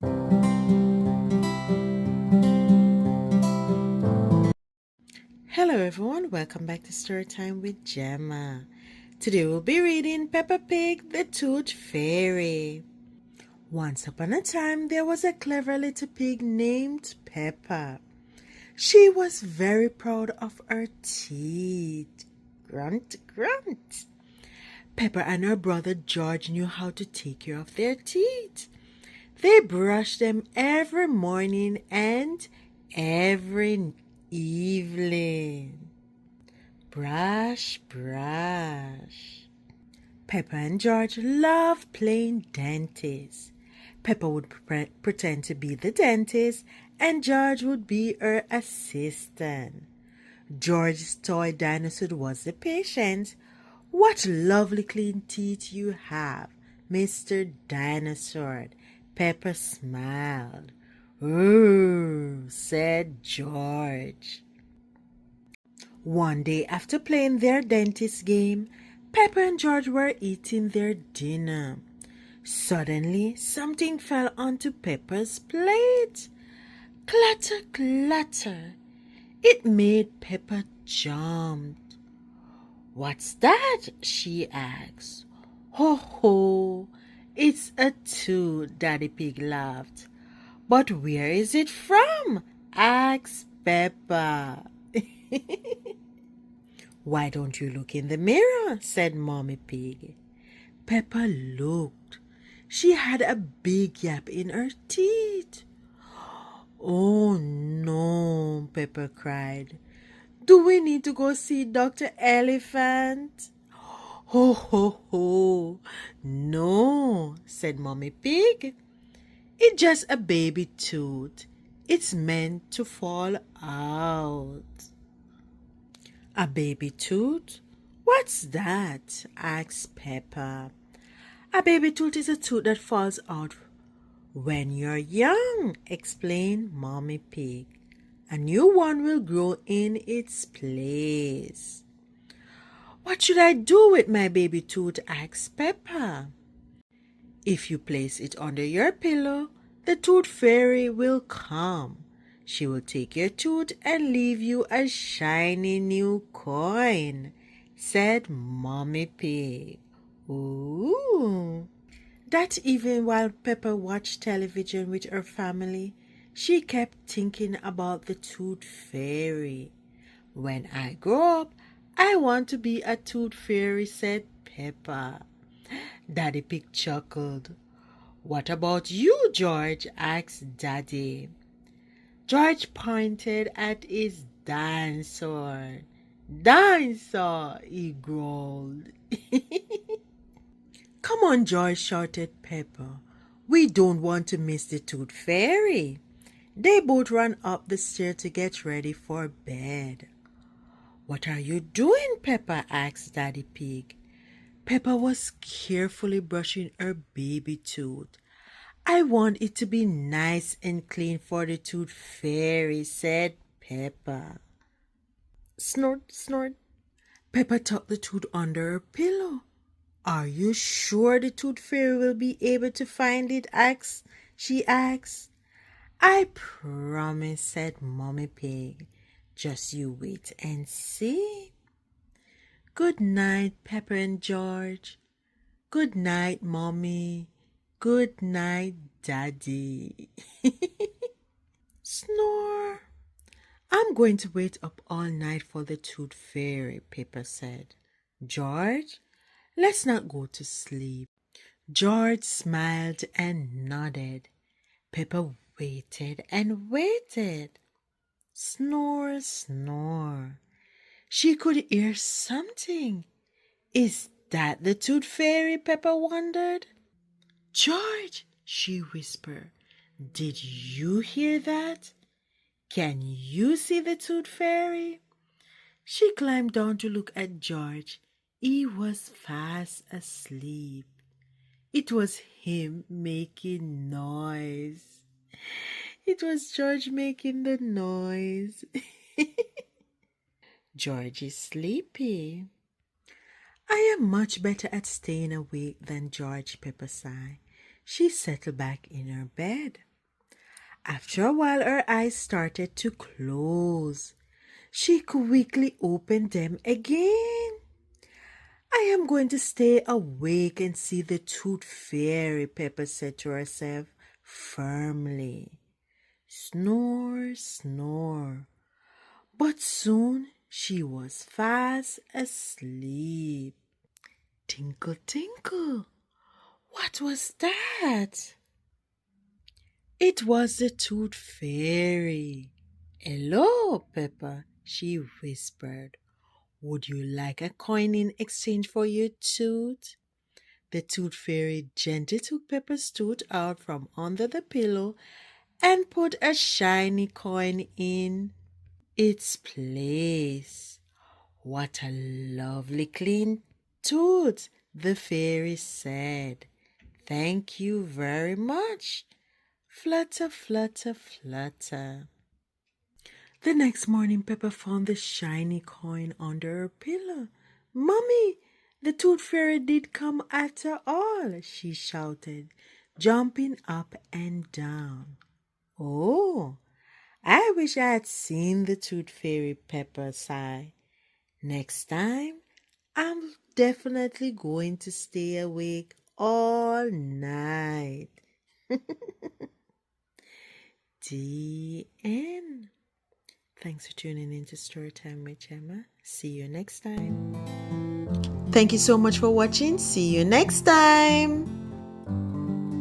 Hello everyone, welcome back to Storytime with Gemma. Today we'll be reading Peppapig the Tooth Fairy. Once upon a time there was a clever little pig named Peppa. She was very proud of her teeth. Grunt, grunt. Peppa and her brother George knew how to take care of their teeth. They brushed them every morning and every evening. Brush, brush. Peppa and George loved playing dentist. Peppa would pretend to be the dentist and George would be her assistant. George's toy dinosaur was the patient. What lovely clean teeth you have, Mr. Dinosaur. Peppa smiled. "Ooh," said George. One day after playing their dentist game, Peppa and George were eating their dinner. Suddenly, something fell onto Peppa's plate. Clatter, clatter. It made Peppa jump. "What's that?" she asked. "Ho, ho, it's a tooth," Daddy Pig laughed. "But where is it from?" asked Peppa. "Why don't you look in the mirror?" said Mommy Pig. Peppa looked. She had a big gap in her teeth. "Oh no," Peppa cried. "Do we need to go see Dr. Elephant?" "Ho, ho, ho. No," said Mommy Pig. "It's just a baby tooth. It's meant to fall out." "A baby tooth? What's that?" asked Peppa. "A baby tooth is a tooth that falls out when you're young," explained Mommy Pig. "A new one will grow in its place." "What should I do with my baby tooth?" asked Peppa. "If you place it under your pillow, the tooth fairy will come. She will take your tooth and leave you a shiny new coin," said Mommy Pig. Ooh. That evening, while Peppa watched television with her family, she kept thinking about the tooth fairy. "When I grow up, I want to be a tooth fairy," said Peppa. Daddy Pig chuckled. "What about you, George?" asked Daddy. George pointed at his dinosaur. "Dinosaur," he growled. "Come on, George," shouted Peppa. "We don't want to miss the tooth fairy." They both ran up the stair to get ready for bed. "What are you doing, Peppa?" asked Daddy Pig. Peppa was carefully brushing her baby tooth. "I want it to be nice and clean for the tooth fairy," said Peppa. Snort, snort. Peppa tucked the tooth under her pillow. "Are you sure the tooth fairy will be able to find it?" she asked. "I promise," said Mommy Pig. "Just you wait and see." Good night, Peppa and George. Good night, Mommy. Good night, Daddy. Snore. "I'm going to wait up all night for the tooth fairy," Peppa said. "George, let's not go to sleep." George smiled and nodded. Peppa waited and waited. Snore, snore. She could hear something. "Is that the tooth fairy?" Peppa wondered. "George," she whispered, "did you hear that? Can you see the tooth fairy?" She climbed down to look at George. He was fast asleep. It was him making noise. It was George making the noise. "George is sleepy." "I am much better at staying awake than George," Peppa sighed. She settled back in her bed. After a while, her eyes started to close. She quickly opened them again. I am going to stay awake and see the tooth fairy, Peppa said to herself firmly. Snore, snore. But soon she was fast asleep. Tinkle, tinkle. What was that? It was the tooth fairy. Hello, Peppa, she whispered. Would you like a coin in exchange for your tooth? The tooth fairy gently took Peppa's tooth out from under the pillow and put a shiny coin in its place. What a lovely clean tooth, the fairy said. Thank you very much. Flutter, flutter, flutter. The next morning, Peppa found the shiny coin under her pillow. Mummy, the tooth fairy did come after all, she shouted, jumping up and down. Oh, I wish I had seen the tooth fairy, Peppa sighed. Next time, I'm definitely going to stay awake all night. The end. Thanks for tuning in to Storytime with Gemma. See you next time. Thank you so much for watching. See you next time.